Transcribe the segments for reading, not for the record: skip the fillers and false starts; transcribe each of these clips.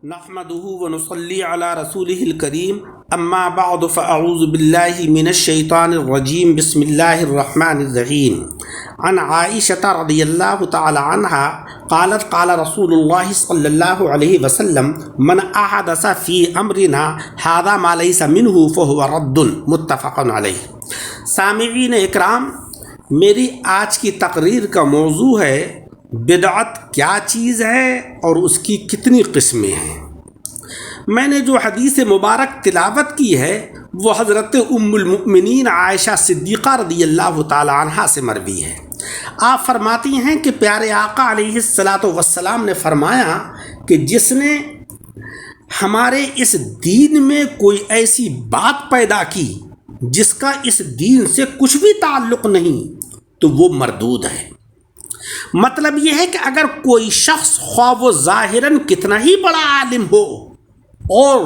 نحمده ونصلي على رسوله الكريم اما بعد فاعوذ بالله من الشيطان الرجيم بسم الله الرحمن الرحيم عن عائشة رضي الله تعالى عنها قالت قال رسول الله صلى الله عليه وسلم من احدث في امرنا هذا ما ليس منه فهو رد متفق عليه۔ سامعین اکرام، میری آج کی تقریر کا موضوع ہے بدعت کیا چیز ہے اور اس کی کتنی قسمیں ہیں۔ میں نے جو حدیث مبارک تلاوت کی ہے وہ حضرت ام المؤمنین عائشہ صدیقہ رضی اللہ تعالی عنہا سے مروی ہے۔ آپ فرماتی ہیں کہ پیارے آقا علیہ الصلاۃ والسلام نے فرمایا کہ جس نے ہمارے اس دین میں کوئی ایسی بات پیدا کی جس کا اس دین سے کچھ بھی تعلق نہیں تو وہ مردود ہے۔ مطلب یہ ہے کہ اگر کوئی شخص خواہ و ظاہراً کتنا ہی بڑا عالم ہو اور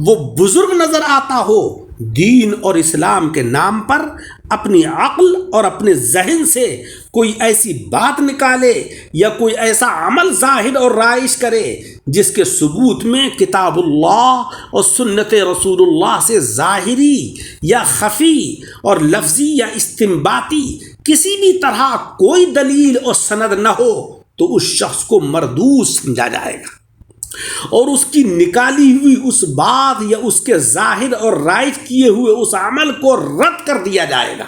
وہ بزرگ نظر آتا ہو، دین اور اسلام کے نام پر اپنی عقل اور اپنے ذہن سے کوئی ایسی بات نکالے یا کوئی ایسا عمل ظاہر اور رائج کرے جس کے ثبوت میں کتاب اللہ اور سنت رسول اللہ سے ظاہری یا خفی اور لفظی یا استنباطی کسی بھی طرح کوئی دلیل اور سند نہ ہو تو اس شخص کو مردود سمجھا جائے گا اور اس کی نکالی ہوئی اس بات یا اس کے ظاہر اور رائج کیے ہوئے اس عمل کو رد کر دیا جائے گا،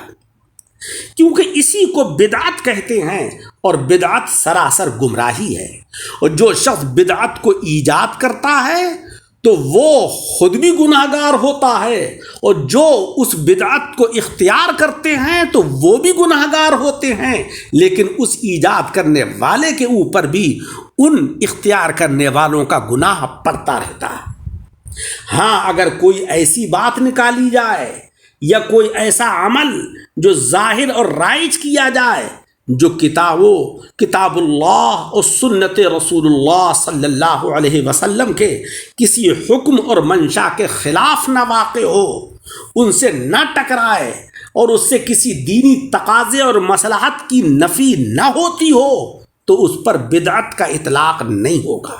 کیونکہ اسی کو بدعت کہتے ہیں اور بدعت سراسر گمراہی ہے۔ اور جو شخص بدعت کو ایجاد کرتا ہے تو وہ خود بھی گناہ گار ہوتا ہے، اور جو اس بدعت کو اختیار کرتے ہیں تو وہ بھی گناہ گار ہوتے ہیں، لیکن اس ایجاد کرنے والے کے اوپر بھی ان اختیار کرنے والوں کا گناہ پڑتا رہتا ہے۔ ہاں، اگر کوئی ایسی بات نکالی جائے یا کوئی ایسا عمل جو ظاہر اور رائج کیا جائے جو کتاب اللہ اور سنت رسول اللہ صلی اللہ علیہ وسلم کے کسی حکم اور منشا کے خلاف نہ واقع ہو، ان سے نہ ٹکرائے اور اس سے کسی دینی تقاضے اور مصلحت کی نفی نہ ہوتی ہو تو اس پر بدعت کا اطلاق نہیں ہوگا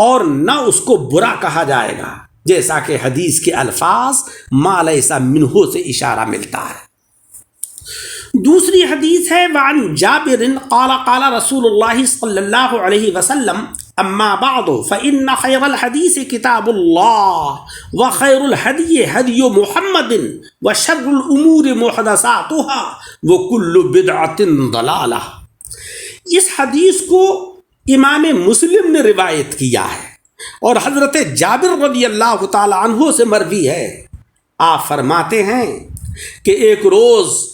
اور نہ اس کو برا کہا جائے گا، جیسا کہ حدیث کے الفاظ ما لیس منہ سے اشارہ ملتا ہے۔ دوسری حدیث ہے وعن جابر قال قال رسول اللہ صلی اللہ علیہ وسلم اما بعد فإن خیر الحدیث کتاب اللہ وخیر الہدی ہدی محمد وشر الامور محدثاتها وکل بدعۃ ضلالہ۔ اس حدیث کو امام مسلم نے روایت کیا ہے اور حضرت جابر رضی اللہ تعالی عنہ سے مروی ہے۔ آپ فرماتے ہیں کہ ایک روز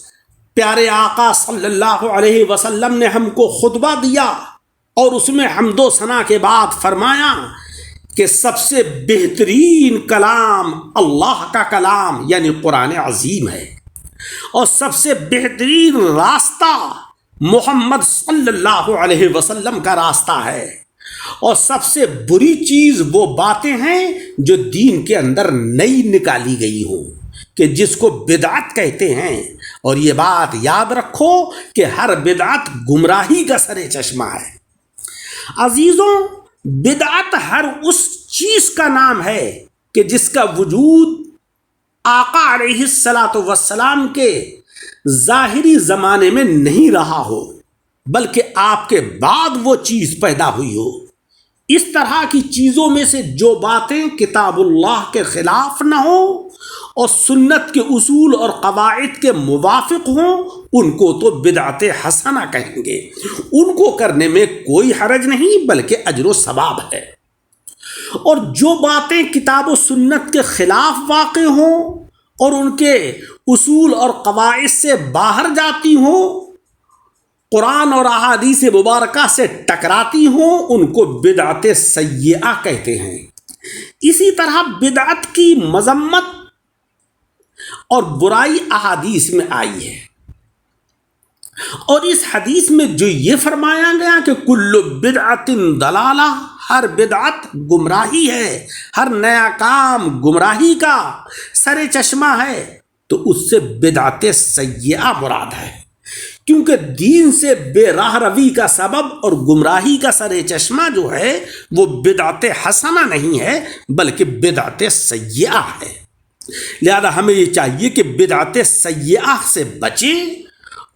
پیارے آقا صلی اللہ علیہ وسلم نے ہم کو خطبہ دیا اور اس میں حمد و ثنا کے بعد فرمایا کہ سب سے بہترین کلام اللہ کا کلام یعنی قرآن عظیم ہے، اور سب سے بہترین راستہ محمد صلی اللہ علیہ وسلم کا راستہ ہے، اور سب سے بری چیز وہ باتیں ہیں جو دین کے اندر نئی نکالی گئی ہوں کہ جس کو بدعت کہتے ہیں، اور یہ بات یاد رکھو کہ ہر بدعت گمراہی کا سر چشمہ ہے۔ عزیزوں، بدعت ہر اس چیز کا نام ہے کہ جس کا وجود آقا علیہ الصلاۃ والسلام کے ظاہری زمانے میں نہیں رہا ہو بلکہ آپ کے بعد وہ چیز پیدا ہوئی ہو۔ اس طرح کی چیزوں میں سے جو باتیں کتاب اللہ کے خلاف نہ ہوں اور سنت کے اصول اور قواعد کے موافق ہوں ان کو تو بدعت حسنہ کہیں گے، ان کو کرنے میں کوئی حرج نہیں بلکہ اجر و ثواب ہے۔ اور جو باتیں کتاب و سنت کے خلاف واقع ہوں اور ان کے اصول اور قواعد سے باہر جاتی ہوں، قرآن اور احادیث مبارکہ سے ٹکراتی ہوں، ان کو بدعت سیئہ کہتے ہیں۔ اسی طرح بدعت کی مذمت اور برائی احادیث میں آئی ہے، اور اس حدیث میں جو یہ فرمایا گیا کہ کل بدعت ضلالہ، ہر بدعت گمراہی ہے، ہر نیا کام گمراہی کا سر چشمہ ہے، تو اس سے بدعت سیئہ مراد ہے، کیونکہ دین سے بے راہ روی کا سبب اور گمراہی کا سر چشمہ جو ہے وہ بدعت حسنہ نہیں ہے بلکہ بدعت سیئہ ہے۔ لہذا ہمیں یہ چاہیے کہ بدعت سیئہ سے بچیں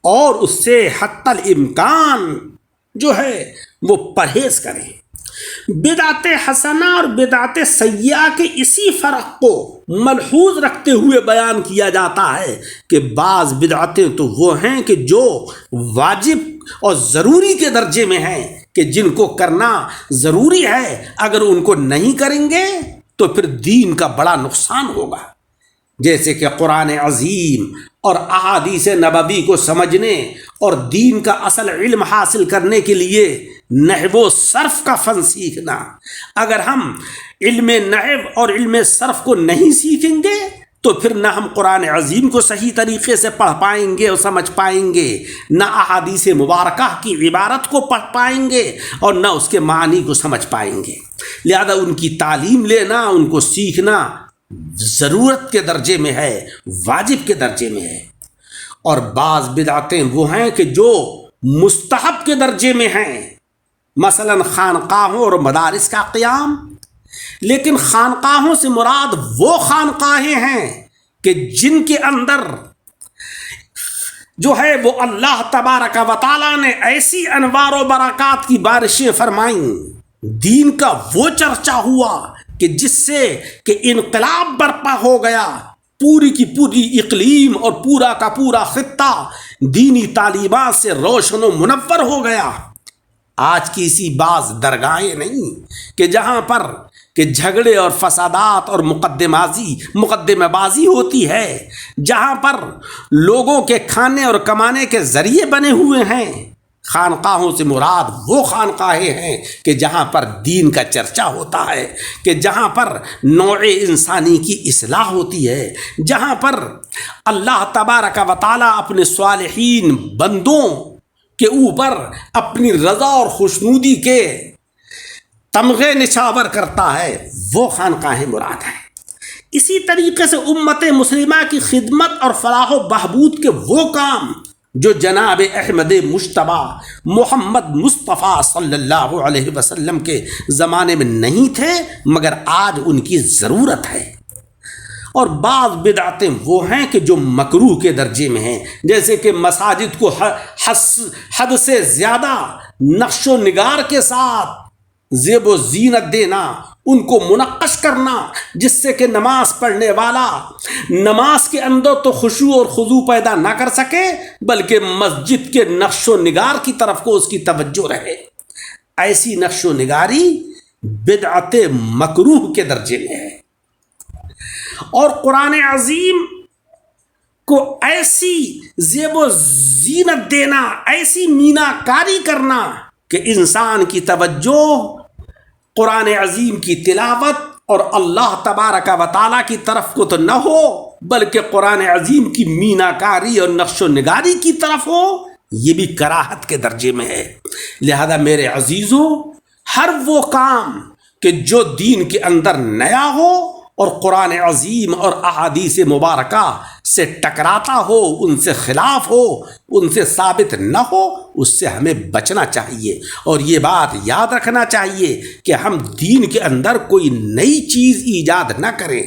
اور اس سے حتی الامکان جو ہے وہ پرہیز کریں۔ بدعت حسنہ اور بدعت سیئہ کے اسی فرق کو ملحوظ رکھتے ہوئے بیان کیا جاتا ہے کہ بعض بدعتیں تو وہ ہیں کہ جو واجب اور ضروری کے درجے میں ہیں، کہ جن کو کرنا ضروری ہے، اگر ان کو نہیں کریں گے تو پھر دین کا بڑا نقصان ہوگا، جیسے کہ قرآن عظیم اور احادیث نبوی کو سمجھنے اور دین کا اصل علم حاصل کرنے کے لیے نحو و صرف کا فن سیکھنا۔ اگر ہم علم نحو اور علم صرف کو نہیں سیکھیں گے تو پھر نہ ہم قرآن عظیم کو صحیح طریقے سے پڑھ پائیں گے اور سمجھ پائیں گے، نہ احادیث مبارکہ کی عبارت کو پڑھ پائیں گے اور نہ اس کے معنی کو سمجھ پائیں گے۔ لہذا ان کی تعلیم لینا، ان کو سیکھنا ضرورت کے درجے میں ہے، واجب کے درجے میں ہے۔ اور بعض بدعتیں وہ ہیں کہ جو مستحب کے درجے میں ہیں، مثلا خانقاہوں اور مدارس کا قیام۔ لیکن خانقاہوں سے مراد وہ خانقاہیں ہیں کہ جن کے اندر جو ہے وہ اللہ تبارک و تعالیٰ نے ایسی انوار و برکات کی بارشیں فرمائیں، دین کا وہ چرچا ہوا کہ جس سے کہ انقلاب برپا ہو گیا، پوری کی پوری اقلیم اور پورا کا پورا خطہ دینی تعلیمات سے روشن و منور ہو گیا۔ آج کی اسی بعض درگاہیں نہیں کہ جہاں پر کہ جھگڑے اور فسادات اور مقدمہ بازی ہوتی ہے، جہاں پر لوگوں کے کھانے اور کمانے کے ذریعے بنے ہوئے ہیں۔ خانقاہوں سے مراد وہ خانقاہیں ہیں کہ جہاں پر دین کا چرچا ہوتا ہے، کہ جہاں پر نوع انسانی کی اصلاح ہوتی ہے، جہاں پر اللہ تبارک و تعالیٰ اپنے صالحین بندوں کے اوپر اپنی رضا اور خوشنودی کے تمغے نچھاور کرتا ہے، وہ خانقاہیں مراد ہیں۔ اسی طریقے سے امت مسلمہ کی خدمت اور فلاح و بہبود کے وہ کام جو جناب احمد مجتبیٰ محمد مصطفیٰ صلی اللہ علیہ وسلم کے زمانے میں نہیں تھے، مگر آج ان کی ضرورت ہے۔ اور بعض بدعتیں وہ ہیں کہ جو مکروہ کے درجے میں ہیں، جیسے کہ مساجد کو حد سے زیادہ نقش و نگار کے ساتھ زیب و زینت دینا، ان کو منقش کرنا، جس سے کہ نماز پڑھنے والا نماز کے اندر تو خشوع اور خضوع پیدا نہ کر سکے، بلکہ مسجد کے نقش و نگار کی طرف کو اس کی توجہ رہے۔ ایسی نقش و نگاری بدعت مکروہ کے درجے میں ہے۔ اور قرآن عظیم کو ایسی زیب و زینت دینا، ایسی مینا کاری کرنا کہ انسان کی توجہ قرآن عظیم کی تلاوت اور اللہ تبارک و تعالیٰ کی طرف کو تو نہ ہو، بلکہ قرآن عظیم کی مینا کاری اور نقش و نگاری کی طرف ہو، یہ بھی کراہت کے درجے میں ہے۔ لہذا میرے عزیزوں، ہر وہ کام کہ جو دین کے اندر نیا ہو اور قرآن عظیم اور احادیث مبارکہ سے ٹکراتا ہو، ان سے خلاف ہو، ان سے ثابت نہ ہو، اس سے ہمیں بچنا چاہیے۔ اور یہ بات یاد رکھنا چاہیے کہ ہم دین کے اندر کوئی نئی چیز ایجاد نہ کریں،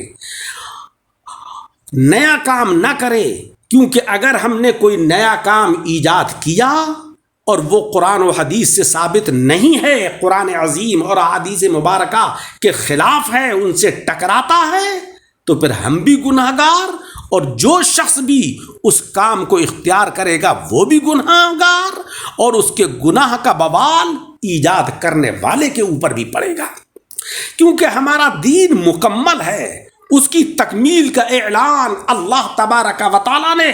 نیا کام نہ کریں، کیونکہ اگر ہم نے کوئی نیا کام ایجاد کیا اور وہ قرآن و حدیث سے ثابت نہیں ہے، قرآن عظیم اور احادیث مبارکہ کے خلاف ہے، ان سے ٹکراتا ہے، تو پھر ہم بھی گناہ گار اور جو شخص بھی اس کام کو اختیار کرے گا وہ بھی گناہ گار، اور اس کے گناہ کا بوال ایجاد کرنے والے کے اوپر بھی پڑے گا۔ کیونکہ ہمارا دین مکمل ہے، اس کی تکمیل کا اعلان اللہ تبارک و تعالیٰ نے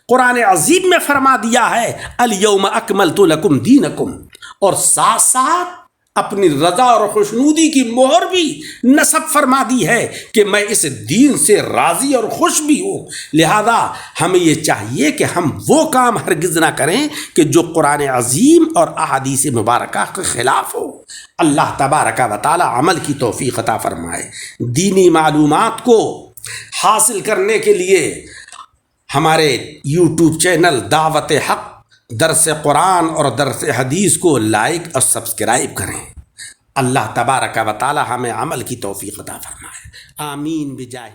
قرآن عظیم میں فرما دیا ہے، الیوم اکملت لکم دینکم، اور ساتھ ساتھ اپنی رضا اور خوشنودی کی مہر بھی نصب فرما دی ہے کہ میں اس دین سے راضی اور خوش بھی ہوں۔ لہذا ہمیں یہ چاہیے کہ ہم وہ کام ہرگز نہ کریں کہ جو قرآن عظیم اور احادیث مبارکہ کے خلاف ہو۔ اللہ تبارک و تعالی عمل کی توفیق عطا فرمائے۔ دینی معلومات کو حاصل کرنے کے لیے ہمارے یوٹیوب چینل دعوت حق درس قرآن اور درس حدیث کو لائک اور سبسکرائب کریں۔ اللہ تبارک و تعالی ہمیں عمل کی توفیق عطا فرمائے، آمین بجاہ